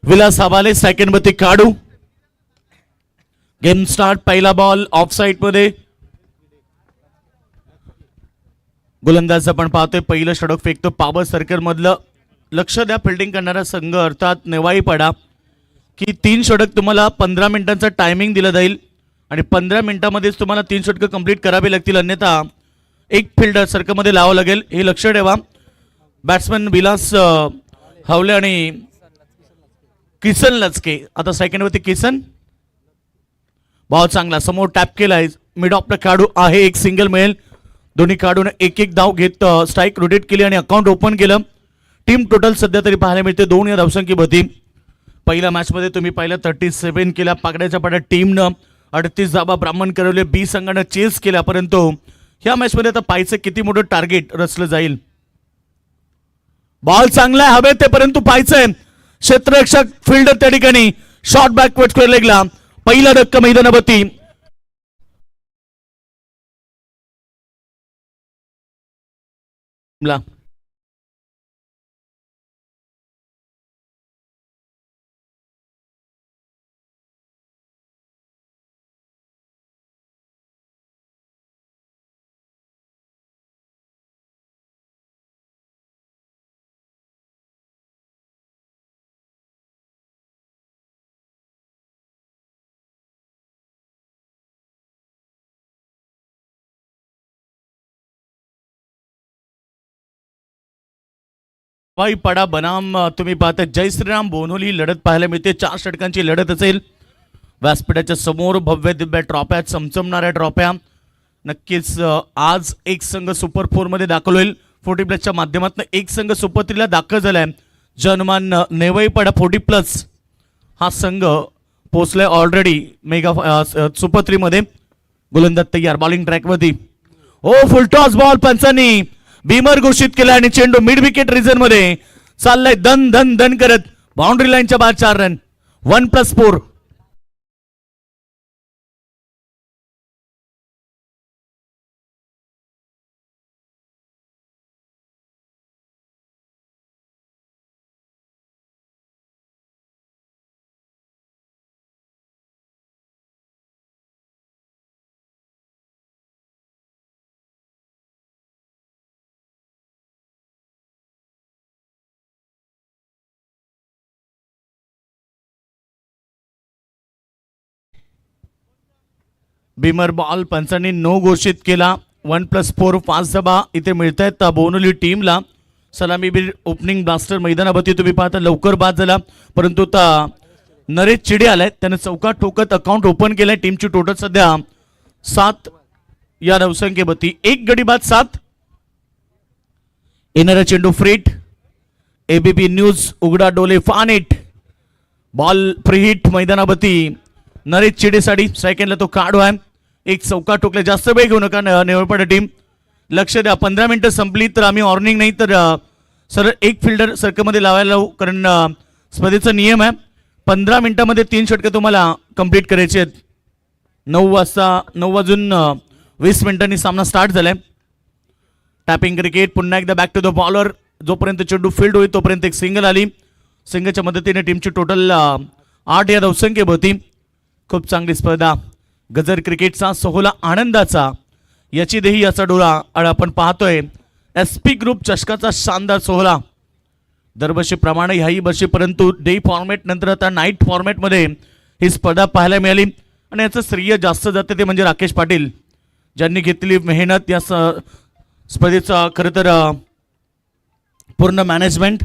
विलास हवाले सेकंड वरती काढू. Game start. पहिला बॉल ऑफ साइड मध्ये. गोलंदाज आपण पाहतोय पहिलं षटक फेकतो पॉवर सर्कल मधलं. लक्ष द्या फिल्डिंग करणारा संघ अर्थात नेवाई पडा की 3 षटक तुम्हाला 15 मिनिटांचा टायमिंग दिला जाईल आणि 15 मिनिटांमध्येच तुम्हाला 3 षटक कंप्लीट करावे लागतील, अन्यथा एक फिल्डर सर्कलमध्ये लावावं लागेल, हे लक्ष ठेवा. बॅट्समन विलास हवले आणि किसन लचके. आता सेकंड वरती किसन. बॉल चांगला समोर टॅप केलाय. मिड ऑफ द काढू आहे. एक सिंगल मिळेल. दोन्ही काढून एक एक धाव घेत स्ट्राईक रोटेट केली आणि अकाउंट ओपन केलं. टीम टोटल सध्या तरी पाहायला मिळते 2 या धावसंख्येत होती. पहिल्या मॅच मध्ये तुम्ही पाहिलं 37 केला. पाकड्याच्या पाड्यात टीमनं 38 धावा ब्राह्मण करवले. बी संघानं चेस केल्या, परंतु ह्या मॅच मध्ये आता पाहायचं किती मोठं टार्गेट रचलं जाईल. बॉल चांगला आहे हवे ते, परंतु पाहायचंय क्षेत्ररक्षक फिल्डर त्या ठिकाणी शॉर्ट बॅकवर्ड स्क्वेअर लेगला. पहिला धक्का मैदानावरती. वाई पडा बनाम तुम्ही पाहता जय श्रीराम बोनोली ही लढत पाहायला मिळते. 4 षटकांची लढत असेल. व्यासपीठाच्या समोर भव्य दिव्य ट्रॉफ्या, चमचमणाऱ्या ट्रॉफ्या. नक्कीच आज एक संघ सुपर 4 मध्ये दाखल होईल. 40 प्लसच्या माध्यमातून एक संघ सुपर 3 ला दाखल झालाय. जनमान नेवईपाडा 40 प्लस हा संघ पोहोचलाय ऑलरेडी मेगा सुपर 3 मध्ये. गोलंदाज तयार. बॉलिंग ट्रॅक वरती. ओ फुल टॉस बॉल पंचांनी बीमर घोषित केला आणि चेंडू मिड विकेट रिजन मध्ये चाललाय धन धन धन करत. बाउंड्री लाईनच्या बाहेर 4 रन. 1+4. बीमर बॉल पंचांनी नो घोषित केला. 1+4 5 धावा इथे मिळत आहेत बोनोली टीमला. सलामीबीर ओपनिंग ब्लास्टर मैदानावरती तुम्ही पाहता लवकर बाद झाला, परंतु नरेश चिडे आलाय. त्याने चौकात ठोकत अकाउंट ओपन केलाय. टीमची टोटल सध्या 7 या धावसंख्येवरती. एक गडी बाद 7. येणारा चेंडू फ्रीट. एबीपी न्यूज उघडा डोले फानेट. बॉल फ्रीहिट मैदानावरती नरेश चिडेसाठी. सेकंडला तो काढू आहे. एक चौका ठोकला. जास्त वेळ घेऊ नका नेवळपाडा टीम. लक्ष द्या 15 मिनिटं संपली तर आम्ही वॉर्निंग नाही तर सर एक फिल्डर सर्कलमध्ये लावायला लावू, कारण स्पर्धेचा नियम आहे 15 मिनिटांमध्ये 3 षटके तुम्हाला कंप्लीट करायचे आहेत. 9 वाजून 20 मिनिटांनी सामना स्टार्ट झालाय. Tapping cricket. पुन्हा एकदा बॅक टू द बॉलर. जोपर्यंत चेंडू फील्ड होईल तोपर्यंत एक सिंगल आली. सिंगलच्या मदतीने टीमची टोटल 8 या धावसंख्येवरती. खूप चांगली स्पर्धा. गजर क्रिकेटचा सोहळा आनंदाचा याची देही याचा डोळा आपण पाहतोय. SP ग्रुप चषकाचा शानदार सोहळा दरवर्षीप्रमाणे ह्याही वर्षी, परंतु डे फॉर्मॅट नंतर आता नाईट फॉर्मॅटमध्ये ही स्पर्धा पाहायला मिळाली आणि याचं श्रेय जास्त जाते ते म्हणजे राकेश पाटील, ज्यांनी घेतलेली मेहनत या स्पर्धेचा खरं तर पूर्ण मॅनेजमेंट.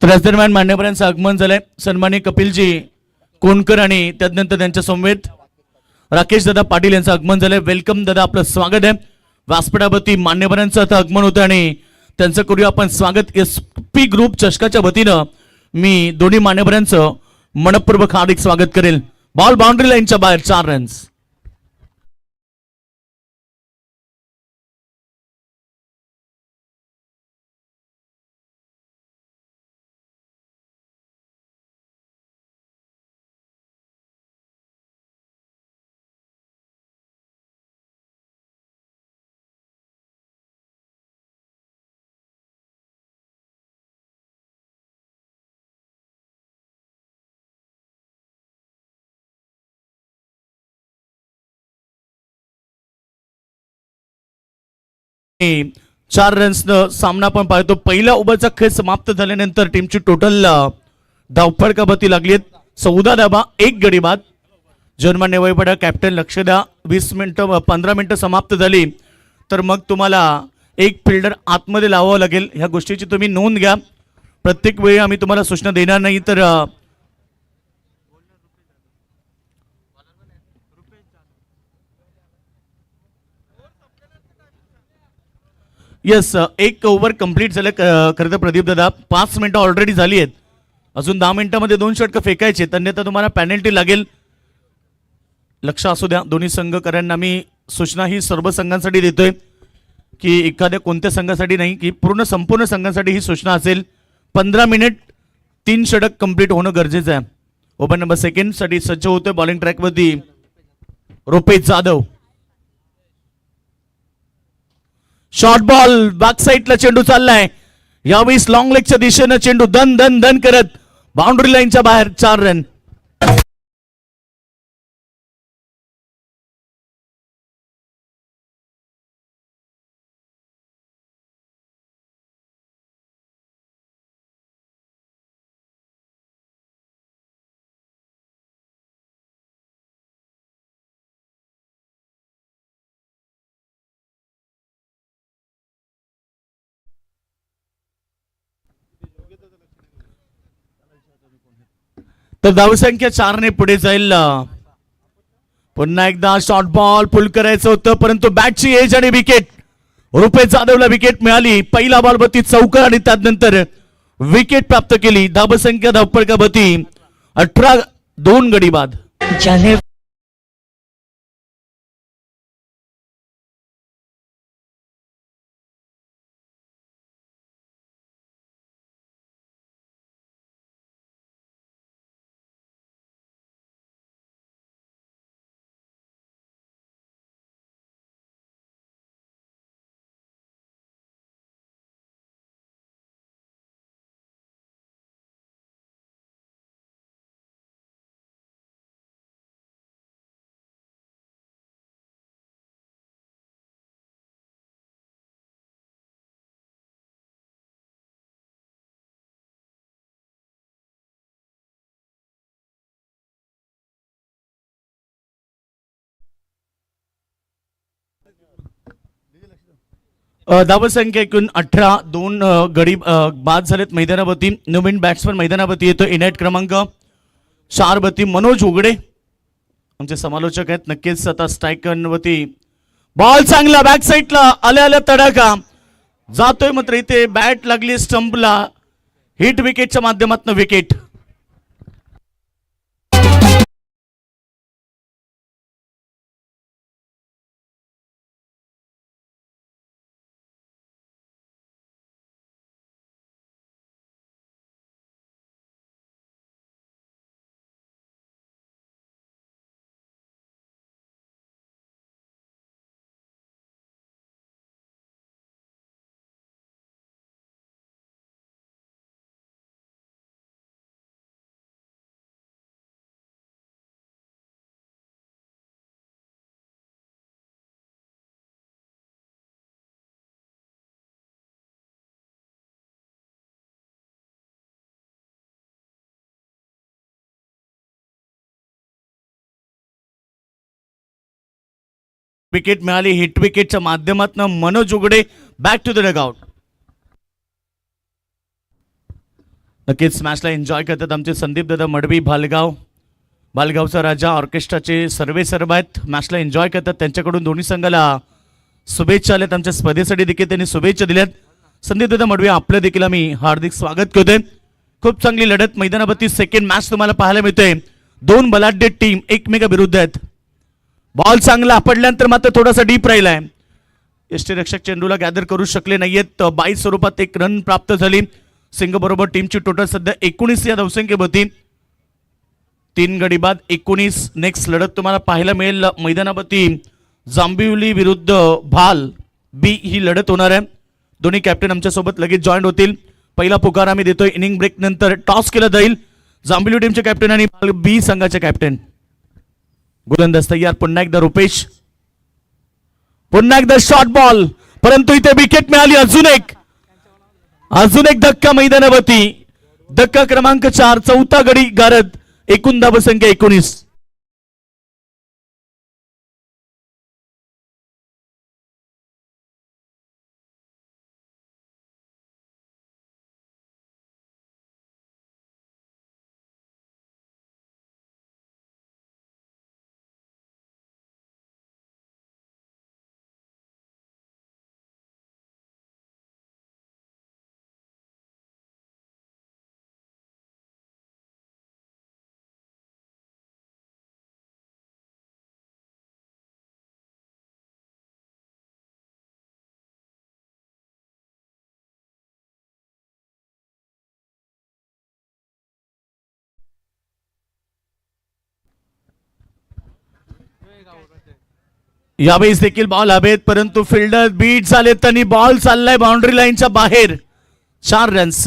तर याच दरम्यान मान्यवरांचं आगमन झालंय. सन्माननीय कपिलजी कोणकर आणि त्यानंतर त्यांच्या समवेत राकेश दादा पाटील यांचं आगमन झालंय. वेलकम दादा, आपलं स्वागत आहे. व्यासपीठावरती मान्यवरांचं आता आगमन होतं आणि त्यांचं करूया आपण स्वागत. SP ग्रुप चषकाच्या वतीनं मी दोन्ही मान्यवरांचं मनपूर्वक हार्दिक स्वागत करेल. बॉल बाउंड्री लाईनच्या बाहेर 4 रन्स. 4 रन्सनं सामना पण पाहतो. पहिला ओव्हरचा खेळ समाप्त झाल्यानंतर टीमची टोटल धावफटकाबती लागली 14 धावा 1 गडी बाद. जर्मन नेवाईपडा कॅप्टन लक्ष द्या, 20 मिनिटं 15 मिनिटं समाप्त झाली तर मग तुम्हाला एक फिल्डर आतमध्ये लावावं लागेल. ह्या गोष्टीची तुम्ही नोंद घ्या. प्रत्येक वेळी आम्ही तुम्हाला सूचना देणार नाही तर येस, एक ओव्हर कंप्लीट झालं. खरं तर प्रदीप दादा 5 मिनिटं ऑलरेडी झाली आहेत. अजून 10 मिनिटांमध्ये 2 षटकं फेकायचे, अन्यथा तुम्हाला पेनल्टी लागेल. लक्ष असू द्या दोन्ही संघकरांना. मी सूचना ही सर्व संघांसाठी देतोय की एखाद्या कोणत्या संघासाठी नाही, की संपूर्ण संघांसाठी ही सूचना असेल. 15 मिनिट 3 षटक कंप्लीट होणं गरजेचं आहे. ओव्हर नंबर 2 साठी सज्ज होतोय बॉलिंग ट्रॅकवरती Rupesh Jadhav. Short ball back साईडला चेंडू चाललाय. यावेळेस लॉंग लेगच्या दिशेनं चेंडू दन दन दन करत बाउंड्री लाईनच्या बाहेर 4 रन. तर धावसंख्या 4 ने पुढे जाईल. पुन्हा एकदा शॉर्ट बॉल पुल करायचं होतं परंतु बॅटची एज आणि विकेट. रुपेश जाधवला विकेट मिळाली. पहिला बॉलवरती चौकार आणि त्यानंतर विकेट प्राप्त केली. धावसंख्या धावपळकावरती 18, 2 गडी बाद. धावसंख्या एकूण 18, 2 गडी बाद झालेत मैदानावरती. नवीन बॅट्समन मैदानावरती येतो. इनॅट क्रमांक 4 वरती मनोज उघडे आमचे समालोचक आहेत. नक्कीच आता स्ट्रायकरवरती बॉल चांगला बॅक साईडला आल्या आल्या तडाखा जातोय, मात्र इथे बॅट लागली स्टंपला. हिट विकेटच्या माध्यमातून विकेट. विकेट मिळाली हिट विकेटच्या माध्यमातून मनोज उघडे बॅक टू द डगआउट. नक्कीच मॅचला एन्जॉय करतात आमचे संदीप दादा मडवी भालगावचा राजा ऑर्केस्ट्राचे सर्व आहेत. मॅचला एन्जॉय करतात. त्यांच्याकडून दोन्ही संघाला शुभेच्छा आल्यात. आमच्या स्पर्धेसाठी देखील त्यांनी शुभेच्छा दिल्यात. संदीप दादा मडवी आपलं देखील आम्ही हार्दिक स्वागत करतोय. खूप चांगली लढत मैदानावरती सेकंड मॅच तुम्हाला पाहायला मिळतोय. 2 बलाढ्य टीम एकमेकाविरुद्ध आहेत. बॉल चांगला पडल्यानंतर मात्र थोडासा डीप राहिलाय. यष्टीरक्षक चेंडूला गॅदर करू शकले नाहीयेत. 22 स्वरूपात 1 रन प्राप्त झाली. सिंग बरोबर टीमची टोटल सध्या 19 या धावसंख्येवरती 3 गडी बाद 19. नेक्स्ट लढत तुम्हाला पाहायला मिळेल मैदानावरती जांभिवली विरुद्ध भाल बी ही लढत होणार आहे. दोन्ही कॅप्टन आमच्या सोबत लगेच जॉईन होतील. पहिला पुकार आम्ही देतोय. इनिंग ब्रेक नंतर टॉस केला जाईल. जांभिवली टीमचे कॅप्टन आणि भाल बी संघाचे कॅप्टन. गोलंदाज तयार. पुन्हा एकदा रुपेश. पुन्हा एकदा शॉर्ट बॉल परंतु इथे विकेट मिळाली. अजून एक धक्का मैदानावरती. धक्का क्रमांक 4, चौथा गडी गारद. एकूण धावसंख्या 19. यावेळेस देखील बॉल हवेत, परंतु फिल्डर बीट झाले. त्यांनी बॉल चाललाय बाउंड्री लाईनच्या बाहेर. 4 रन्स.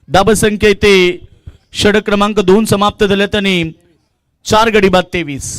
धावसंख्या इथे षटक क्रमांक 2 समाप्त झाले. त्यांनी 4 गडी बाद 23.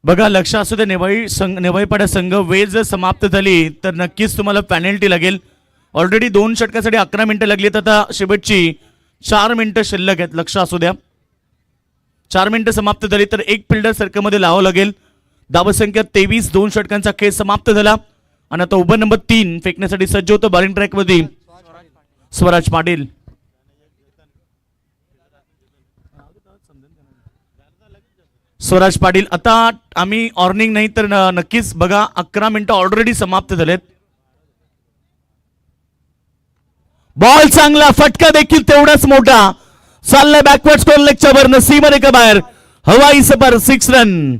बघा, लक्ष असू दे. नेवाळीपाडा संघ वेळ जर समाप्त झाली तर नक्कीच तुम्हाला पेनल्टी लागेल. ऑलरेडी 2 षटकासाठी 11 मिनिटं लागली, तर आता शेवटची 4 मिनिटं शिल्लक आहेत. लक्ष असू द्या. 4 मिनिटं समाप्त झाली तर एक फिल्डर सर्कलमध्ये लावावं लागेल. धावसंख्या 23. 2 षटकांचा खेळ समाप्त झाला आणि आता ओव्हर नंबर 3 फेकण्यासाठी सज्ज होतं बॉलिंग ट्रॅकमध्ये स्वराज पाटील. स्वराज पाटील, आता आम्ही ऑर्निंग नाही तर नक्कीच बघा, 11 मिनिटं ऑलरेडी समाप्त झालेत. बॉल चांगला, फटका देखील तेवढाच मोठा. चाललाय बॅकवर्ड स्कोर लेगच्या वरनं, सीमध्ये का बाहेर. हवाई सफर 6 रन.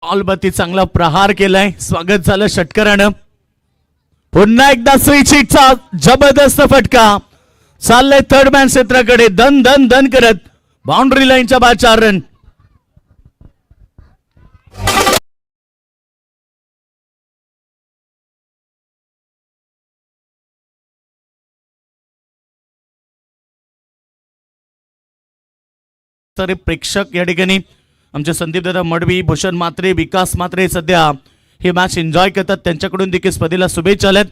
बॉलवरती चांगला प्रहार केलाय. स्वागत झालं षटकरानं. पुन्हा एकदा स्विचिटचा जबरदस्त फटका. चाललंय थर्ड मॅन क्षेत्राकडे, दन दन दन करत. बाउंड्री लाईनच्या बाद 4 रन. तर प्रेक्षक या ठिकाणी आमचे संदीप दादा मडवी, भूषण मात्रे, विकास मात्रे सध्या हे मॅच एन्जॉय करतात. त्यांच्याकडून देखील स्पर्धेला शुभेच्छा आल्यात.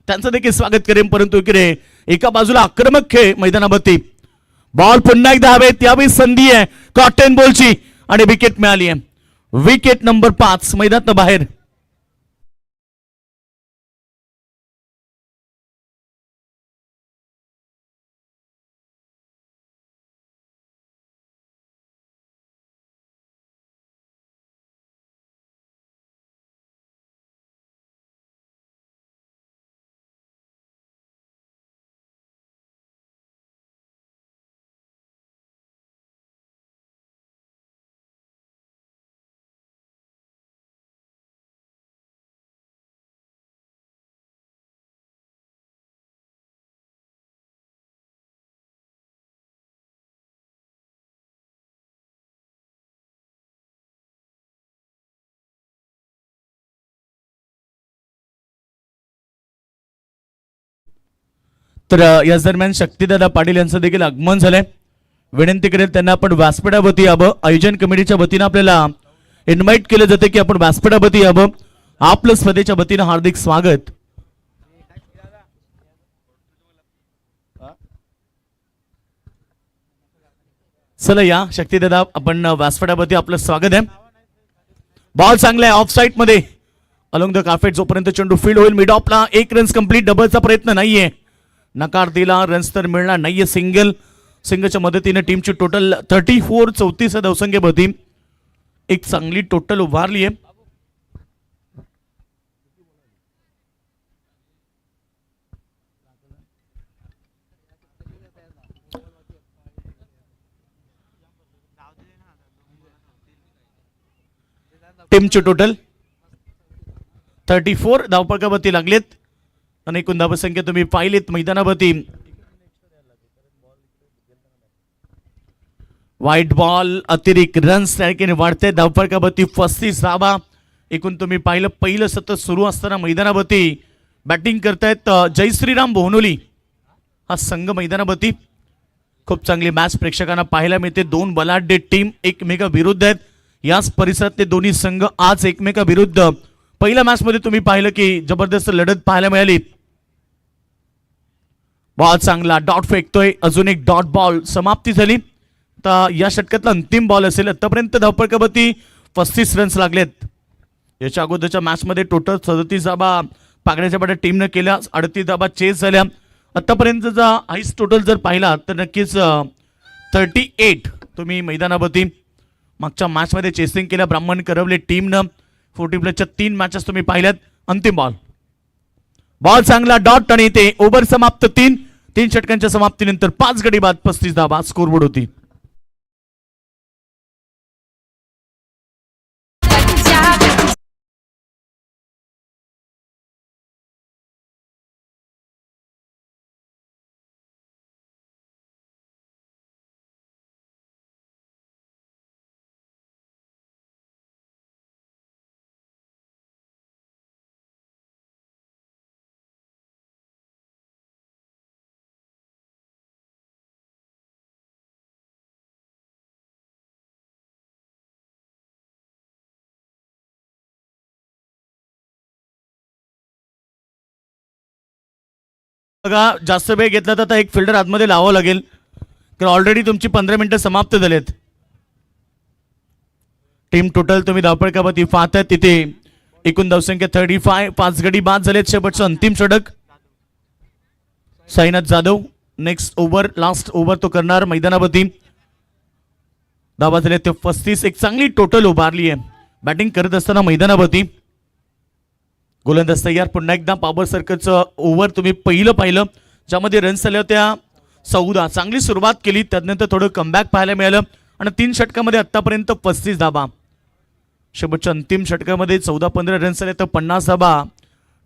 त्यांचं देखील स्वागत करेन. परंतु इकडे एका बाजूला आक्रमक खेळ मैदानावरती. बॉल पुन्हा एकदा हवेत. यावेळी संधी आहे कॉटन बॉलची आणि विकेट मिळाली आहे. विकेट नंबर 5 मैदानात बाहेर. तर याच दरम्यान शक्तीदादा पाटील यांचं देखील आगमन झालंय. विनंती करेल त्यांना आपण व्यासपीठावरती यावं. आयोजन कमिटीच्या वतीनं आपल्याला इन्व्हाइट केलं जातं की आपण व्यासपीठावरती यावं. आपलं स्पर्धेच्या वतीनं हार्दिक स्वागत. चला या शक्तीदादा आपण व्यासपीठावरती आपलं स्वागत आहे. बॉल चांगला आहे ऑफ साईड मध्ये अलोंग द कार्पेट. जोपर्यंत चेंडू फील्ड होईल मिड ऑफला 1 रन्स कंप्लीट. डबलचा प्रयत्न नाहीये. नकार दिला. रन्स तर मिळणार नाहीये. सिंगलच्या मदतीने टीमची टोटल 34 34 धावसंख्येवरती एक चांगली टोटल उभारली आहे. टीमचे टोटल 34 धावपळकावरती लागलेत आणि एकूण धावसंख्या तुम्ही पाहिलीत मैदानावरती. व्हाईट बॉल अतिरिक्त रन्स त्याने वाढते. धावपळकावरती 35 धावा. एकूण तुम्ही पाहिलं पहिलं सतत सुरू असताना मैदानावरती बॅटिंग करतायत जय श्रीराम बोहनोली हा संघ मैदानावरती. खूप चांगली मॅच प्रेक्षकांना पाहायला मिळते. दोन बलाढ्य टीम एकमेका विरुद्ध आहेत. याच परिसरातले दोन्ही संघ आज एकमेका विरुद्ध. पहिल्या मॅच मध्ये तुम्ही पाहिलं की जबरदस्त लढत पाहायला मिळाली. बॉल चांगला डॉट फेकतोय. अजून एक डॉट बॉल समाप्ती झाली. तर या षटकातला अंतिम बॉल असेल. आतापर्यंत धावपळकावरती 35 रन्स लागलेत. याच्या अगोदरच्या मॅच मध्ये टोटल 37 धाबा पागण्याच्या पाट्या टीमनं केल्या. 38 धाबा चेस झाल्या. आतापर्यंतचा हाईस टोटल जर पाहिला तर नक्कीच 38 तुम्ही मैदानावरती मागच्या मॅच मध्ये चेसिंग केल्या ब्राह्मण करवले टीमनं. 40+च्या 3 मॅचेस तुम्ही पाहिल्यात. अंतिम बॉल. बॉल चांगला डॉट आणि ते ओव्हर समाप्त. 3 षटकांच्या समाप्तीनंतर 5 गडी बाद 35 धाबा स्कोरबोर्ड होती. बघा जास्त वेळ घेतला तर आता एक फिल्डर आतमध्ये लावावं लागेल कारण ऑलरेडी तुमची 15 मिनिटं समाप्त झालेत. टीम टोटल तुम्ही धावपळकावरती पाहताय तिथे एकूण धावसंख्या 35. 5 गडी बाद झालेत. शेवटचं अंतिम षटक. Sainath Jadhav next over last over तो करणार मैदानावरती. धावा झाले ते 35. एक चांगली टोटल उभारली आहे बॅटिंग करत असताना मैदानावरती. गोलंदाज तयार. पुन्हा एकदा पॉवर सर्कलचं ओव्हर तुम्ही पहिलं पाहिलं ज्यामध्ये रन्स आल्या होत्या 14. चांगली सुरुवात केली. त्यानंतर थोडं कमबॅक पाहायला मिळालं आणि 3 षटकामध्ये आतापर्यंत 35 धाबा. शेवटच्या अंतिम षटकामध्ये 14-15 रन्स आले तर 50 धाबा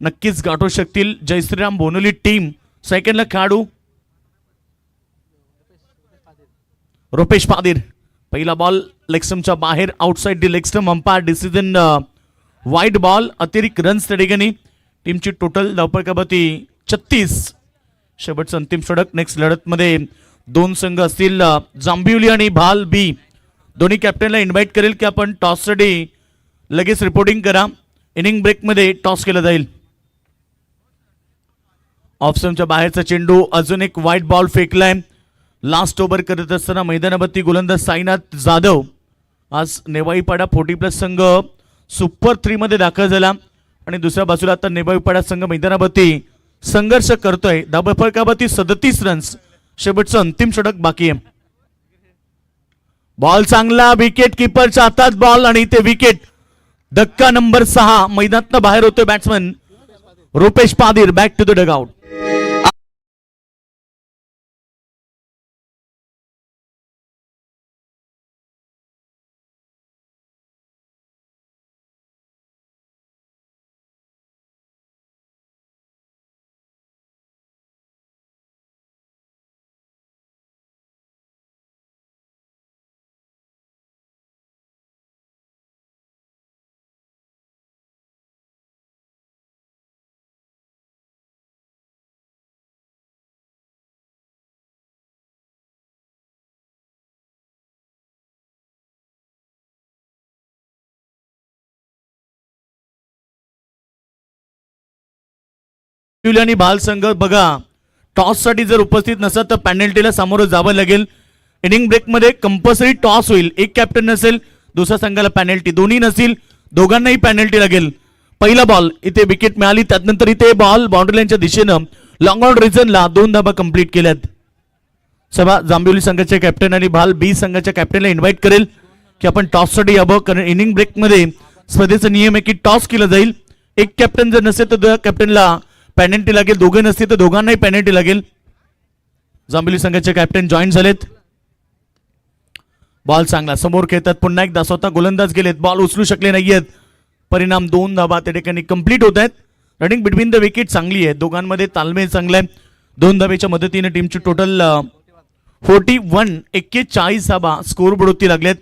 नक्कीच गाठू शकतील जय श्रीराम बोनोली टीम. सेकंडला खेळाडू रुपेश पादीर. पहिला बॉल लेगस्टमच्या बाहेर आउटसाइड दी लेगस्टम. अंपायर डिसिजन वाईट बॉल. अतिरिक्त रन्स त्या ठिकाणी. टीमची टोटल धावपळकावरती 36. शेवटचं अंतिम षटक. नेक्स्ट लढतमध्ये 2 संघ असतील जांभिवली आणि भाल बी. दोन्ही कॅप्टनला इन्व्हाइट करेल की आपण टॉससाठी लगेच रिपोर्टिंग करा. इनिंग ब्रेकमध्ये टॉस केला जाईल. ऑफस्टमच्या बाहेरचा चेंडू. अजून एक व्हाईट बॉल फेकलाय. लास्ट ओव्हर करत असताना मैदानावरती गोलंदाज साईनाथ जाधव. आज नेवाईपाडा 40+ संघ सुपर 3 मध्ये दाखल झाला आणि दुसऱ्या बाजूला आता नेवाईपाडा संघ मैदानावरती संघर्ष करतोय. धावपळकावरती 37 रन्स. शेवटचं अंतिम षटक बाकी आहे. बॉल चांगला. विकेट किपरच्या हातात बॉल आणि ते विकेट. धक्का नंबर 6. मैदानातनं बाहेर होतोय batsman Rupesh Padir. Back to the dugout. आणि भाल संघ बघा टॉस साठी जर उपस्थित नसत तर पेनल्टीला सामोरं जावं लागेल. इनिंग ब्रेक मध्ये कंपल्सरी टॉस होईल. एक कॅप्टन नसेल दुसऱ्या संघाला पेनल्टी, दोन्ही नसेल दोघांनाही पेनल्टी लागेल. पहिला बॉल इथे विकेट मिळाली, त्यानंतर इथे बॉल बाउंड्री लाईनच्या दिशेनं लॉंग ऑन रिझनला 2 धाबा कंप्लीट केल्यात. सभा जांभिवली संघाचे कॅप्टन आणि भाल बी संघाच्या कॅप्टनला इन्व्हाइट करेल की आपण टॉस साठी यावं, कारण इनिंग ब्रेक मध्ये स्पर्धेचा नियम आहे की टॉस केला जाईल. एक कॅप्टन जर नसेल तर कॅप्टनला पेनल्टी लागेल, दोघे नसतील तर दोघांनाही पेनल्टी लागेल. जांभिवली संघाचे कॅप्टन जॉईन झालेत. बॉल चांगला समोर खेळतात, पुन्हा एकदा स्वतः गोलंदाज गेलेत, बॉल उचलू शकले नाहीयेत. परिणाम 2 धाबा त्या ठिकाणी कंप्लीट होत आहेत. रनिंग बिटवीन द विकेट चांगली आहे, दोघांमध्ये तालमेल चांगला आहे. 2 धाब्याच्या मदतीने टीमची टोटल 41 धाबा स्कोरबोर्डवरती लागलेत.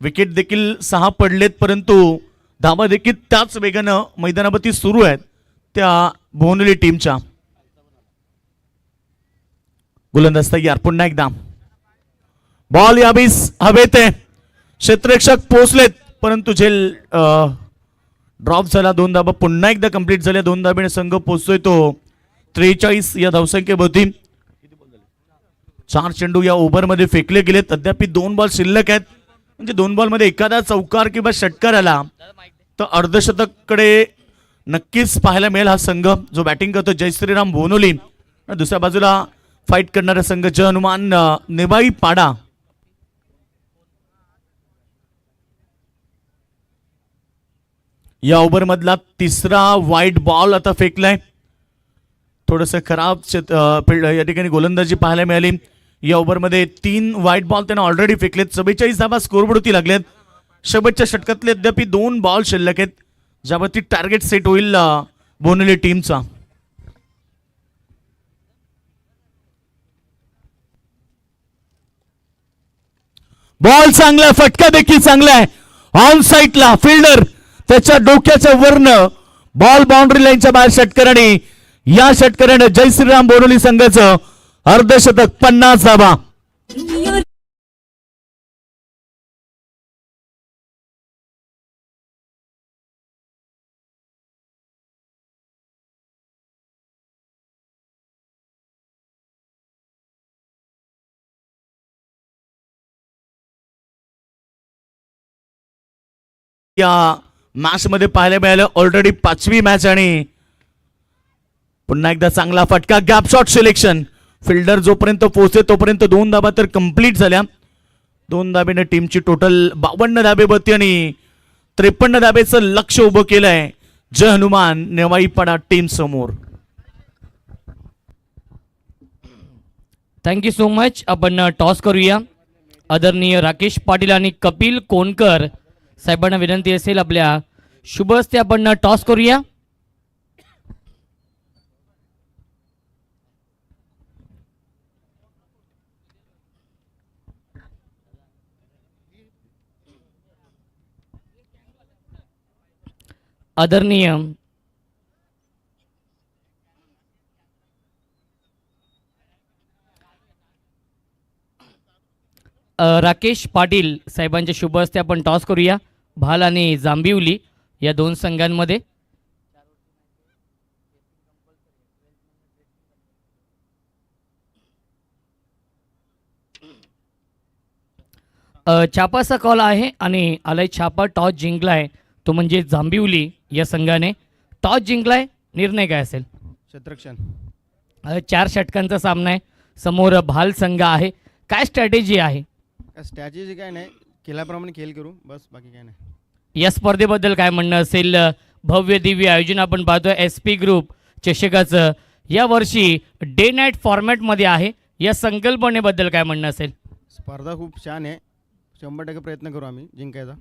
विकेट देखील 6 पडलेत, परंतु धाबा देखील त्याच वेगानं मैदानावरती सुरू आहेत त्या भोवनली टीमच्या. गोलंदाज तयार, पुन्हा एकदा बॉल याबीस हवेत आहे. क्षेत्ररक्षक पोहोचलेत परंतु झेल ड्रॉप झाला. 2 धाबा पुन्हा एकदा कंप्लीट झाल्या. 2 धाब्याने संघ पोहोचतोय तो 43 या धावसंख्येभोवती. 4 चेंडू या ओव्हरमध्ये फेकले गेलेत. अद्याप 2 बॉल शिल्लक आहेत, म्हणजे 2 बॉलमध्ये एखादा चौकार किंवा षटकार आला तर अर्धशतककडे नक्कीच पाहायला मिळेल हा संघ जो बॅटिंग करतो जय श्रीराम भोनोली. दुसऱ्या बाजूला फाईट करणारा संघ जय हनुमान नेवाई पाडा. या ओव्हर मधला 3रा वाईट बॉल आता फेकलाय. थोडंसं खराब या ठिकाणी गोलंदाजी पाहायला मिळाली. या ओव्हरमध्ये 3 वाईट बॉल त्यांना ऑलरेडी फेकलेत. 44 धाबा स्कोरबोर्डवरती लागलेत. शेवटच्या षटकातले अद्याप 2 बॉल शिल्लक आहेत ज्यावरती टार्गेट सेट होईल बोनली टीमचा. बॉल चांगला, फटका देखील चांगला आहे. ऑन साईडला फिल्डर त्याच्या डोक्याच्या वरन बॉल बाउंड्री लाईनच्या बाहेर षटकार आणि या षटकाराने जय श्रीराम बोनोली संघाचं अर्धशतक 50 धाबा. या मॅच मध्ये पाहायला मिळालं ऑलरेडी 5वी मॅच आणि पुन्हा एकदा चांगला फटका. गॅप शॉट सिलेक्शन, फिल्डर जोपर्यंत पोहोचते तोपर्यंत 2 धाबा तर कंप्लीट झाल्या. 2 धाब्याने टीमची टोटल 52 धाबे होती आणि 53 धाब्याचं लक्ष उभं केलंय जय हनुमान नेवाईपाडा टीम समोर. Thank you so much. आपण टॉस करूया. आदरणीय राकेश पाटील आणि कपिल कोणकर साहेबांना विनंती असेल आपल्या शुभ हस्ते आपण टॉस करूया. आदरणीय राकेश पाटील साहेबांच्या शुभ हस्ते आपण टॉस करूया. भाल आणि जांभिवली या 2 संघांमध्ये. छापाचा कॉल आहे आणि आलाय छापा. टॉस जिंकलाय तो म्हणजे जांभिवली या संघाने. टॉस जिंकलाय, निर्णय काय असेल? क्षेत्ररक्षण. 4 षटकांचा सामना आहे. समोर भाल संघ आहे. काय स्ट्रॅटेजी आहे? स्ट्रॅटेजी काय नाही, केल्याप्रमाणे खेळ करू बस, बाकी काय नाही. या स्पर्धेबद्दल काय म्हणणं असेल? भव्य दिव्य आयोजन आपण पाहतोय SP ग्रुप चषकाचं. या वर्षी डे नाईट फॉर्मॅटमध्ये आहे. या संकल्पनेबद्दल काय म्हणणं असेल? स्पर्धा खूप छान आहे, 100% प्रयत्न करू आम्ही जिंकायचा.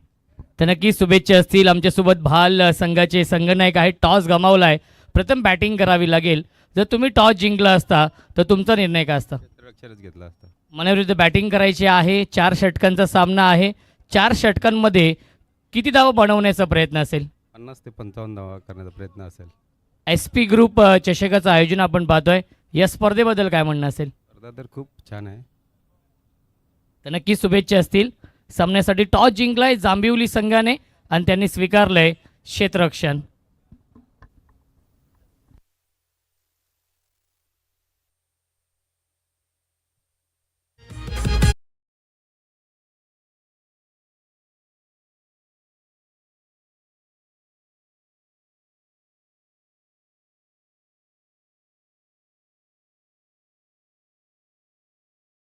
तर नक्की शुभेच्छा असतील. आमच्यासोबत भाल संघाचे संघनायक आहेत. टॉस गमावलाय, प्रथम बॅटिंग करावी लागेल. जर तुम्ही टॉस जिंकला असता तर तुमचा निर्णय काय असता? क्षेत्ररक्षणच घेतला असता. मनाविरुद्ध बॅटिंग करायची आहे. 4 षटकांचा सामना आहे. 4 षटकांमध्ये किती धावा बनवण्याचा प्रयत्न असेल? 50 ते 55 धावा करण्याचा प्रयत्न असेल. SP ग्रुप चषकाचं आयोजन आपण पाहतोय. या स्पर्धेबद्दल काय म्हणणं असेल? स्पर्धा तर खूप छान आहे. तर नक्की शुभेच्छा असतील. सामन्यासाठी टॉस जिंकलाय जांभिवली संघाने आणि त्यांनी स्वीकारलंय क्षेत्ररक्षण.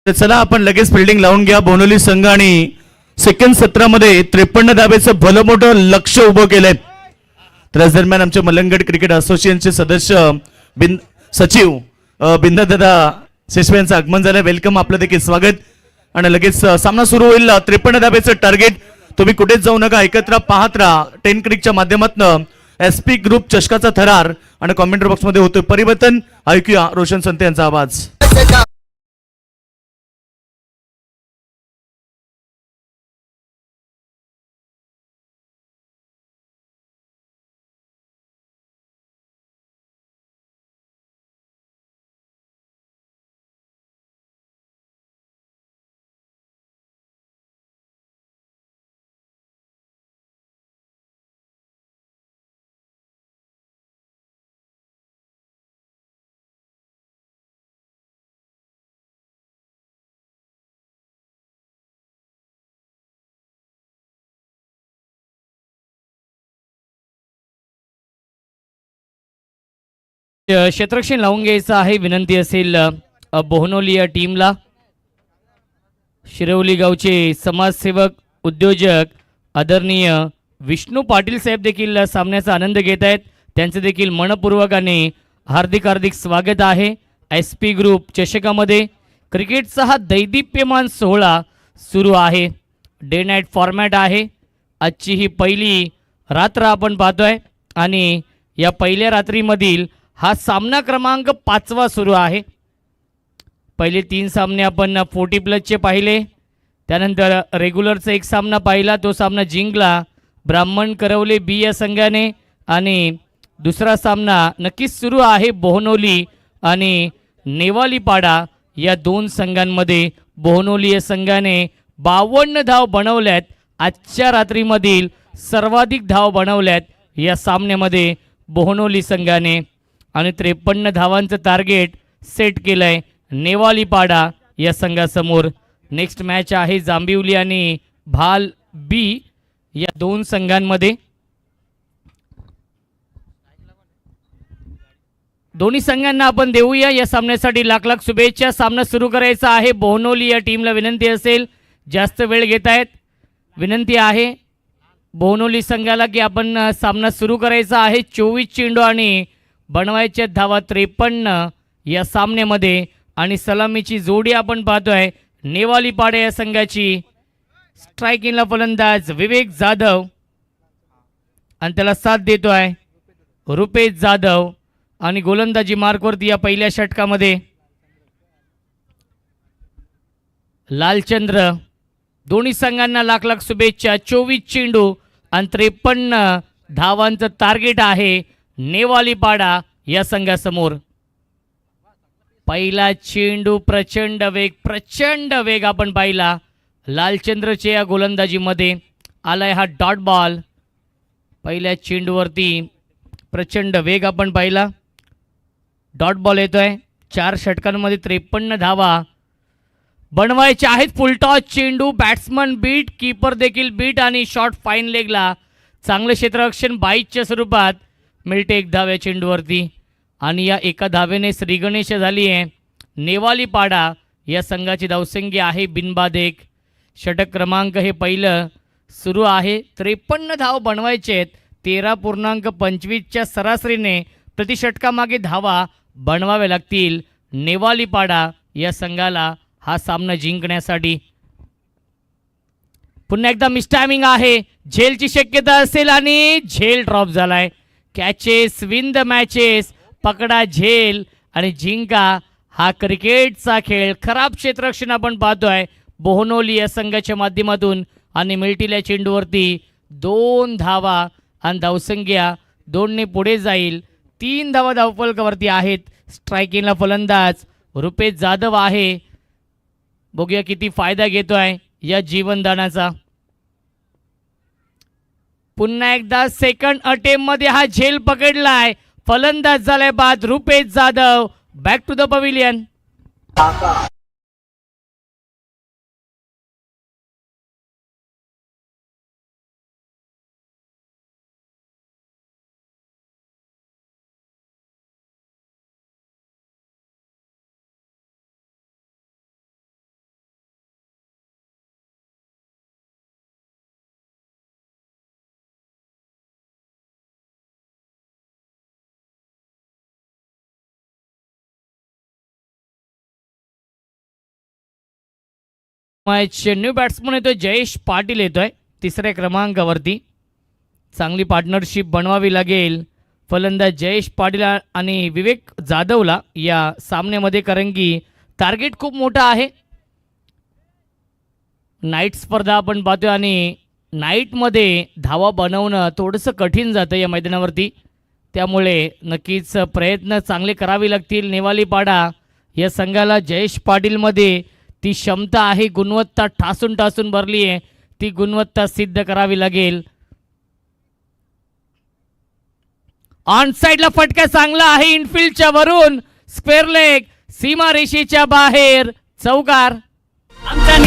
तर चला आपण लगेच फिल्डिंग लावून घ्या. बोनोली संघ आणि सेकंड सत्रामध्ये 53 धाब्याचं भलं मोठं लक्ष उभं केलंय. तर याच दरम्यान आमच्या मलंगड क्रिकेट असोसिएशनचे सदस्य सचिव बिंदादादा शेषवे यांचं आगमन झालं. वेलकम, आपलं देखील स्वागत. आणि लगेच सामना सुरू होईल. 53 धाब्याचं टार्गेट. तुम्ही कुठेच जाऊ नका, एकत्र पाहत राहा. 10 क्रिकच्या माध्यमातून एसपी ग्रुप चषकाचा थरार आणि कॉमेंट्री बॉक्समध्ये होतोय परिवर्तन. ऐकूया रोशन संत यांचा आवाज. क्षेत्ररक्षण लावून घ्यायचं आहे. विनंती असेल बोहनोली या टीमला. शिरवली गावचे समाजसेवक उद्योजक आदरणीय विष्णू पाटील साहेब देखील सामन्याचा आनंद घेत आहेत. त्यांचे देखील मनपूर्वक आणि हार्दिक हार्दिक स्वागत आहे. एस पी ग्रुप चषकामध्ये क्रिकेटचा हा दैदिप्यमान सोहळा सुरू आहे. डे नाईट फॉर्मॅट आहे. आजची ही पहिली रात्र आपण पाहतोय आणि या पहिल्या रात्रीमधील हा सामना क्रमांक 5वा सुरू आहे. पहिले 3 सामने आपण 40+ पाहिले. त्यानंतर रेग्युलरचा एक सामना पाहिला, तो सामना जिंकला ब्राह्मण करवले बी या संघाने. आणि दुसरा सामना नक्कीच सुरू आहे बोहनोली आणि नेवालीपाडा या 2 संघांमध्ये. बोहनोली या संघाने 52 धाव बनवल्यात. आजच्या रात्रीमधील सर्वाधिक धाव बनवल्यात या सामन्यामध्ये बोहनोली संघाने. आणि 53 धावांचं टार्गेट सेट केलंय नेवालीपाडा या संघासमोर. नेक्स्ट मॅच आहे जांभिवली आणि भाल बी या 2 संघांमध्ये. दोन्ही संघांना आपण देऊया या सामन्यासाठी लाख लाख शुभेच्छा. सामना सुरू करायचा आहे. बोहनोली या टीमला विनंती असेल, जास्त वेळ घेत आहेत, विनंती आहे बोहनोली संघाला की आपण सामना सुरू करायचा आहे. 24 चेंडू आणि बनवायच्या धावा 53 या सामन्यामध्ये. आणि सलामीची जोडी आपण पाहतोय नेवालीपाडा या संघाची. स्ट्रायकिंगला फलंदाज विवेक जाधव आणि त्याला साथ देतोय रुपेश जाधव. आणि गोलंदाजी मार्कवरती या पहिल्या षटकामध्ये लालचंद्र. दोन्ही संघांना लाख लाख शुभेच्छा. 24 चेंडू आणि 53 धावांचं टार्गेट आहे नेवालीपाडा या संघासमोर. पहिला चेंडू प्रचंड वेग आपण पाहिला लालचंद्रच्या या गोलंदाजीमध्ये. आलाय हा डॉट बॉल. पहिल्या चेंडूवरती प्रचंड वेग आपण पाहिला. डॉट बॉल येतोय. 4 षटकांमध्ये 53 धावा बनवायचे आहेत. फुलटॉस चेंडू, बॅट्समन बीट, कीपर देखील बीट आणि शॉट फाईन लेगला. चांगलं क्षेत्ररक्षण बाईटच्या स्वरूपात मिळते 1 धाव या चेंडूवरती. आणि या एका धावेने श्रीगणेश झाली आहे. नेवालीपाडा या संघाची धावसंख्या आहे बिनबाद 1. षटक क्रमांक हे पहिलं सुरू आहे. 53 धाव बनवायचे आहेत. 13.25च्या सरासरीने प्रति षटकामागे धावा बनवाव्या लागतील नेवालीपाडा या संघाला हा सामना जिंकण्यासाठी. पुन्हा एकदा मिसटायमिंग आहे. झेलची शक्यता असेल आणि झेल ड्रॉप झालाय. Catches win the matches. पकडा झेल आणि जिंका. हा क्रिकेटचा खेळ. खराब क्षेत्ररक्षण आपण पाहतोय बोहनोली या संघाच्या माध्यमातून. आणि मिळतील्या चेंडूवरती 2 धावा आणि धावसंख्या 2ने पुढे जाईल. 3 धावा धावफलकावरती आहेत. स्ट्रायकिंगला फलंदाज रुपेश जाधव आहे. बघूया किती फायदा घेतोय या जीवनदानाचा. पुन्हा एकदा सेकंड अटेम्प्टमध्ये हा झेल पकडलाय. फलंदाज झालाय बाद Rupesh Jadhav. Back to the pavilion. Match new batsman येतोय जयेश पाटील येतोय तिसऱ्या क्रमांकावरती. चांगली पार्टनरशिप बनवावी लागेल फलंदाज जयेश पाटील आणि विवेक जाधवला या सामन्यामध्ये, कारण की टार्गेट खूप मोठा आहे. नाईट स्पर्धा आपण पाहतोय आणि नाईटमध्ये धावा बनवणं थोडंसं कठीण जातं या मैदानावरती. त्यामुळे नक्कीच प्रयत्न चांगले करावे लागतील नेवालीपाडा या संघाला. जयेश पाटीलमध्ये ती क्षमता आहे, गुणवत्ता ठासून ठासून भरली आहे, ती गुणवत्ता सिद्ध करावी लागेल. ऑन साइडला फटका चांगला आहे इनफिल्डच्या वरून, स्क्वेअर लेग, सीमा रेषेच्या बाहेर, चौकार. आमचा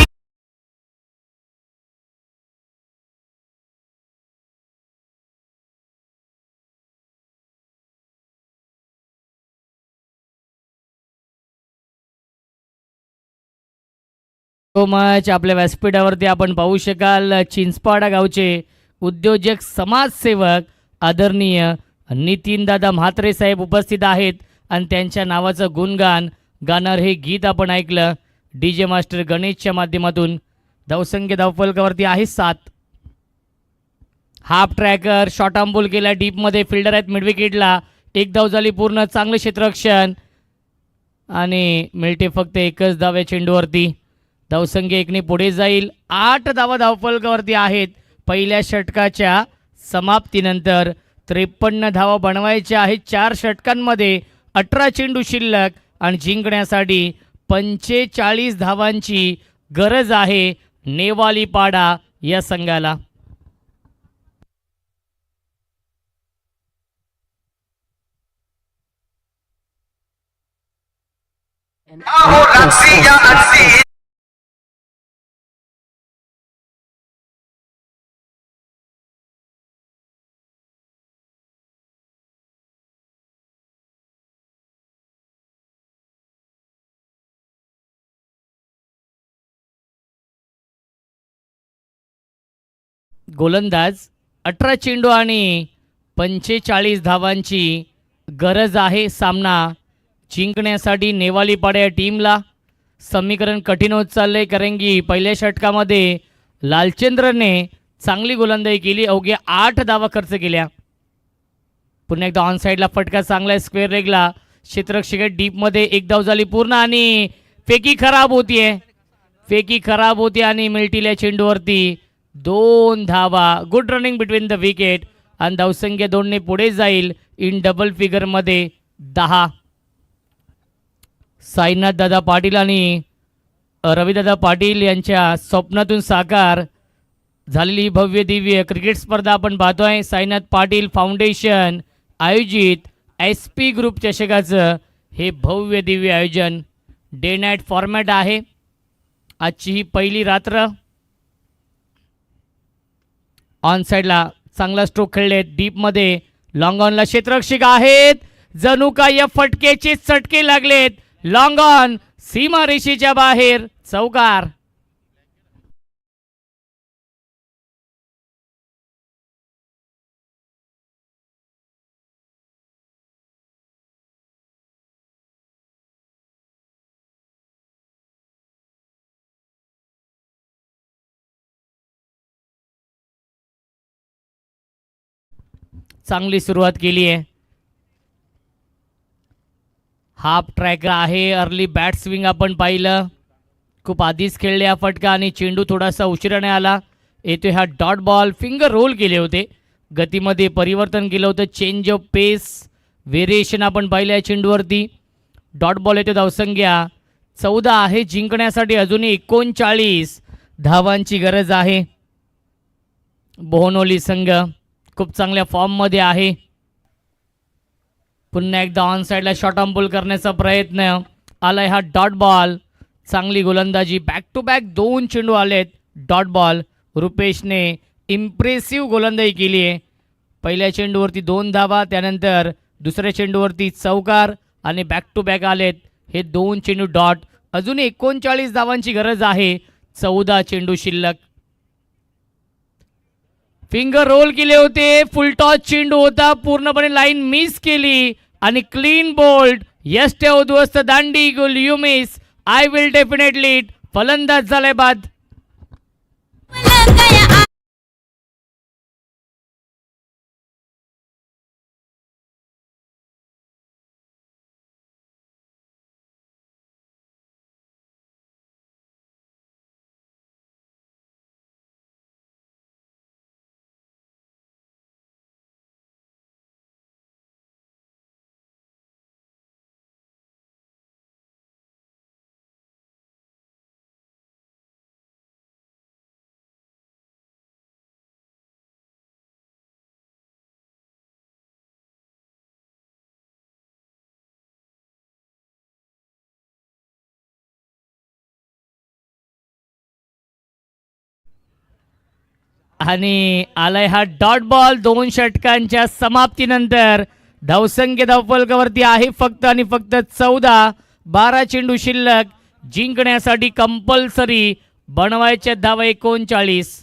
तो मॅच आपल्या व्यासपीठावरती आपण पाहू शकाल. चिंचपाडा गावचे उद्योजक समाजसेवक आदरणीय नितीन दादा म्हात्रे साहेब उपस्थित आहेत आणि त्यांच्या नावाचं गुणगान गाणार हे गीत आपण ऐकलं DJ मास्टर गणेशच्या माध्यमातून. धावसंख्या धावफलकावरती आहे 7. हाफ ट्रॅकर शॉर्ट आंबोल केला डीपमध्ये, फिल्डर आहेत मिड विकेटला, 1 धाव झाली पूर्ण. चांगलं क्षेत्ररक्षण आणि मिळते फक्त 1च धाव या चेंडूवरती. धावसंख्या 1ने पुढे जाईल. 8 धावा धावफलकावरती आहेत पहिल्या षटकाच्या समाप्तीनंतर. 53 धावा बनवायच्या आहेत 4 षटकांमध्ये. 18 चेंडू शिल्लक आणि जिंकण्यासाठी 45 धावांची गरज आहे नेवालीपाडा या संघाला. गोलंदाज 18 चेंडू आणि 45 धावांची गरज आहे सामना जिंकण्यासाठी नेवालीपाडा या टीमला. समीकरण कठीण होत चाललंय, कारण की पहिल्या षटकामध्ये लालचंद्रने चांगली गोलंदाजी केली, अवघ्या 8 धावा खर्च केल्या. पुन्हा एकदा ऑन साईडला फटका चांगला आहे स्क्वेअर लेगला, क्षेत्ररक्षक डीपमध्ये, 1 धाव झाली पूर्ण आणि फेकी खराब होतीये. फेकी खराब होती आणि मिळतील चेंडूवरती 2 धावा. Good running between the wicket आणि धावसंख्या 2ने पुढे जाईल इन डबल फिगरमध्ये 10. साईनाथ दादा पाटील आणि रविदादा पाटील यांच्या स्वप्नातून साकार झालेली भव्य दिव्य क्रिकेट स्पर्धा आपण पाहतोय. साईनाथ पाटील फाउंडेशन आयोजित SP ग्रुप चषकाचं हे भव्य दिव्य आयोजन. डे नाईट फॉर्मॅट आहे. आजची ही पहिली रात्र. ऑन साइडला चांगला स्ट्रोक खेळलेत, डीपमध्ये लॉंग ऑनला क्षेत्ररक्षक आहेत, जणू का या फटकेचे चटके लागलेत. लॉंग ऑन सीमा रेषेच्या बाहेर, चौकार. चांगली सुरुवात केली आहे. हाफ ट्रॅकर आहे, अर्ली बॅट स्विंग आपण पाहिलं, खूप आधीच खेळले हा फटका आणि चेंडू थोडासा उशिराने आला. येतोय हा डॉट बॉल. फिंगर रोल केले होते, गतीमध्ये परिवर्तन केलं होतं, चेंज ऑफ पेस व्हेरिएशन आपण पाहिलं या चेंडूवरती. डॉट बॉल येतो. धावसंख्या 14 आहे. जिंकण्यासाठी अजूनही 39 धावांची गरज आहे. बोहनोली संघ खूप चांगल्या फॉर्ममध्ये आहे. पुन्हा एकदा ऑन साईडला शॉर्ट आर्म पुल करण्याचा प्रयत्न आलाय. हा डॉट बॉल. चांगली गोलंदाजी, बॅक टू बॅक 2 चेंडू आलेत डॉट बॉल. रुपेशने इम्प्रेसिव्ह गोलंदाजी केली आहे. पहिल्या चेंडूवरती 2 धावा, त्यानंतर दुसऱ्या चेंडूवरती चौकार आणि बॅक टू बॅक आलेत हे 2 चेंडू डॉट. अजून 39 धावांची गरज आहे. 14 चेंडू शिल्लक. फिंगर रोल केले होते, फुल टॉस चेंडू होता, पूर्णपणे लाईन मिस केली आणि क्लीन बोल्ड. यस उद्ध्वस्त दांडी, गुल you miss, I will definitely. फलंदाज झालाय बाद. आणि आलाय हा डॉट बॉल 2 षटकांच्या समाप्तीनंतर. धावसंख्या धावफलकावरती आहे फक्त आणि फक्त 14. 12 चेंडू शिल्लक. जिंकण्यासाठी कंपल्सरी बनवायच्या धावा 39.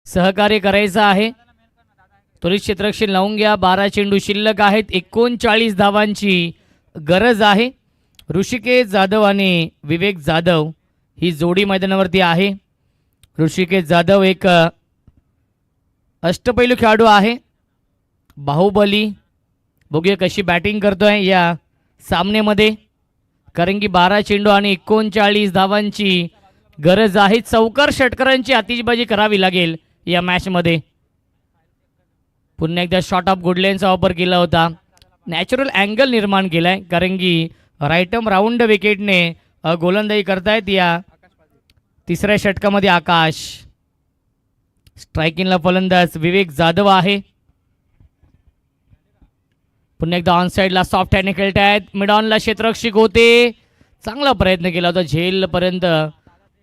सहकार्य करायचं आहे. त्वरित क्षेत्ररक्षण लावून घ्या. 12 चेंडू शिल्लक आहेत. 39 धावांची गरज आहे. ऋषिकेश जाधव आणि विवेक जाधव ही जोडी मैदानावरती आहे. ऋषिकेश जाधव एक अष्टपैलू खेळाडू आहे, बाहुबली. बघूया कशी बॅटिंग करतोय या सामन्यामध्ये, कारण की 12 चेंडू आणि 39 धावांची गरज आहे. चौकार षटकारांची आतिषबाजी करावी लागेल या मॅचमध्ये. पुन्हा एकदा शॉट ऑफ गुडलेनचा वापर केला होता. नॅचरल अँगल निर्माण केलाय, कारण की राईटम राऊंड विकेटने गोलंदाजी करतायत या तिसऱ्या षटकामध्ये आकाश. स्ट्रायकिंगला फलंदाज विवेक जाधव आहे. पुन्हा एकदा ऑन साईडला सॉफ्ट हँडने खेळतायत. मिड ऑनला क्षेत्ररक्षक होते, चांगला प्रयत्न केला होता, झेलपर्यंत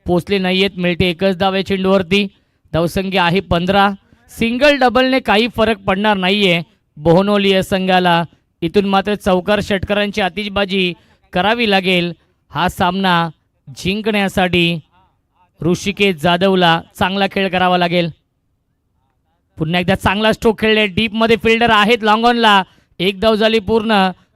पोचले नाहीयेत. मिळते एकच धाव या चेंडूवरती. धावसंख्या आहे 15. सिंगल डबलने काही फरक पडणार नाहीये बोहनोली या संघाला. इथून मात्र चौकार षटकारांची आतिषबाजी करावी लागेल हा सामना जिंकण्यासाठी. ऋषिकेश जाधवला चांगला खेळ करावा लागेल. पुन्हा एकदा चांगला स्ट्रोक खेळले. डीपमध्ये फिल्डर आहेत लॉंग ऑनला. एक धाव झाली पूर्ण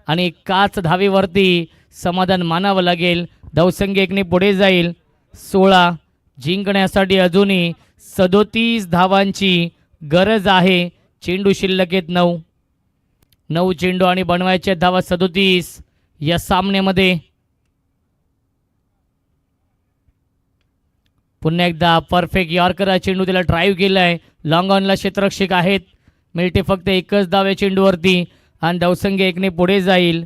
आणि एकाच धावेवरती समाधान मानावं लागेल. धावसंख्या 1ने पुढे जाईल. 16. जिंकण्यासाठी अजूनही 37 धावांची गरज आहे. चेंडू शिल्लक आहेत 9. 9 चेंडू आणि बनवायच्या धावा 37 या सामन्यामध्ये. पुन्हा एकदा परफेक्ट यॉर्कर हा चेंडू त्याला ड्राईव्ह केलाय. लॉंग ऑनला क्षेत्ररक्षक आहेत. मिळते फक्त एकच धाव या चेंडूवरती आणि धावसंख्या 1ने पुढे जाईल.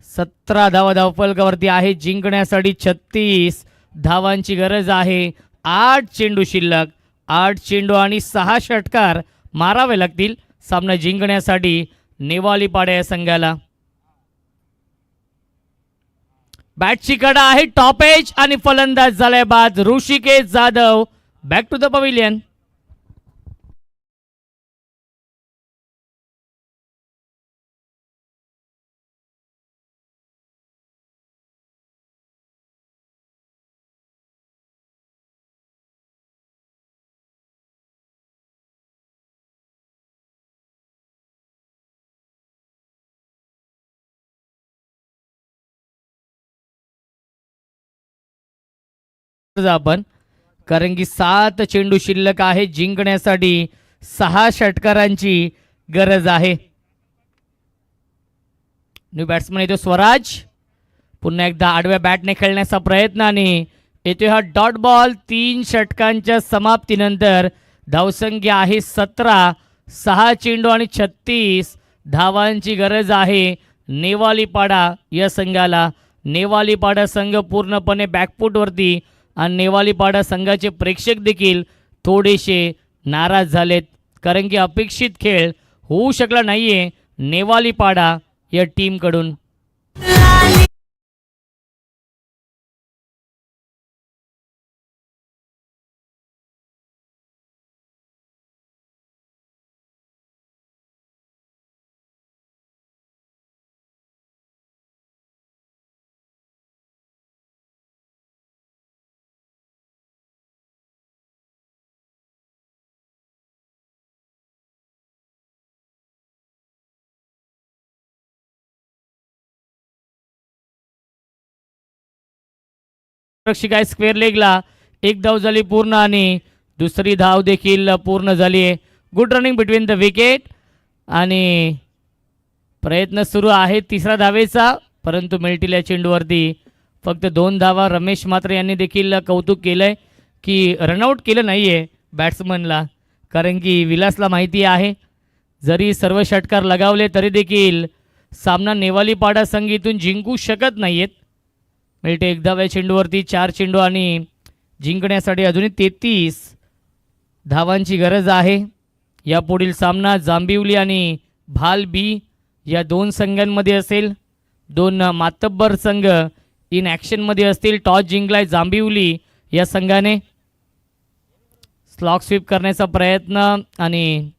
17 धावा धावफलकावरती आहे. जिंकण्यासाठी 36 धावांची गरज आहे. 8 चेंडू शिल्लक. 8 चेंडू आणि 6 षटकार मारावे लागतील सामना जिंकण्यासाठी नेवालीपाडा या संघाला. बॅटची कडा आहे टॉप एज आणि फलंदाज झालाय बाद. Rishikesh Jadhav back to the pavilion. आपण, कारण की 7 चेंडू शिल्लक आहे. जिंकण्यासाठी 6 षटकारांची गरज आहे. न्यू बॅट्समन येतो स्वराज. पुन्हा एकदा आडव्या बॅटने खेळण्याचा प्रयत्न आणि येतो हा डॉट बॉल. 3 षटकांच्या समाप्तीनंतर धावसंख्या आहे 17. 6 चेंडू आणि 36 धावांची गरज आहे नेवालीपाडा या संघाला. नेवालीपाडा संघ पूर्णपणे बॅकफूटवरती आणि नेवालीपाडा संघाचे प्रेक्षक देखील थोडेसे नाराज झालेत, कारण की अपेक्षित खेळ होऊ शकला नाहीये नेवालीपाडा या टीमकडून. रक्षक आहे स्क्वेअर लेगला. एक धाव झाली पूर्ण आणि दुसरी धाव देखील पूर्ण झाली आहे. Good running between the wicket आणि प्रयत्न सुरू आहे तिसऱ्या धावेचा, परंतु मिल्टील या चेंडूवरती फक्त 2 धावा. रमेश म्हात्रे यांनी देखील कौतुक केलं आहे की रनआउट केलं नाही आहे बॅट्समनला, कारण की विलासला माहिती आहे जरी सर्व षटकार लगावले तरी देखील सामना नेवालीपाडा संघ इथून जिंकू शकत नाही आहेत. मिळते 1 धाव्या चेंडूवरती 4 चेंडू आणि जिंकण्यासाठी अजूनही 33 धावांची गरज आहे. यापुढील सामना जांभिवली आणि भाल बी या 2 संघांमध्ये असेल. 2 मातब्बर संघ इन ॲक्शनमध्ये असतील. टॉस जिंकलाय जांभिवली या संघाने. स्लॉग स्वीप करण्याचा प्रयत्न आणि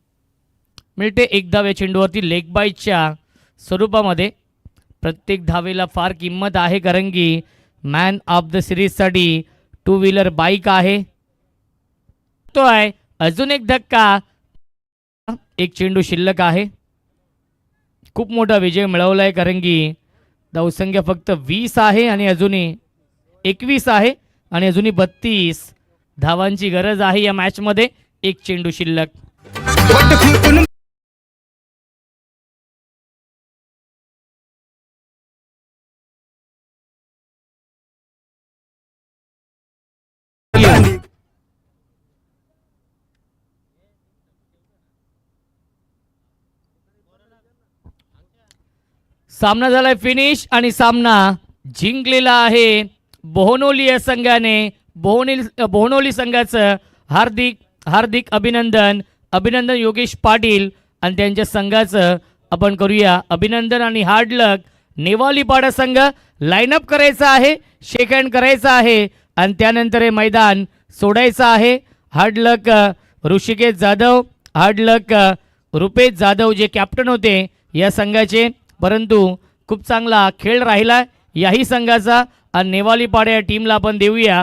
मिळते 1 धाव्या चेंडूवरती लेग बायच्या स्वरूपामध्ये. प्रत्येक धावेला फार किंमत आहे, कारण की मॅन ऑफ द सिरीजसाठी 2 व्हीलर बाईक आहे. तो आहे अजून एक धक्का. 1 चेंडू शिल्लक आहे. खूप मोठा विजय मिळवला आहे, कारण की धावसंख्या फक्त 20 आहे आणि अजूनही 21 आहे आणि अजूनही 32 धावांची गरज आहे या मॅचमध्ये. 1 चेंडू शिल्लक. सामना झालाय फिनिश आणि सामना जिंकलेला आहे बोहनोली या संघाने. बोहनोली संघाचं हार्दिक अभिनंदन. योगेश पाटील आणि त्यांच्या संघाचं आपण करूया अभिनंदन आणि हार्ड लक. नेवालीपाडा संघ लाईनअप करायचा आहे, शेक हँड करायचा आहे आणि त्यानंतर हे मैदान सोडायचं आहे. हार्ड लक ऋषिकेश जाधव, हार्ड लक रुपेश जाधव जे कॅप्टन होते या संघाचे, परंतु खूप चांगला खेळ राहिला याही संघाचा. आणि नेवालीपाडा या टीमला आपण देऊया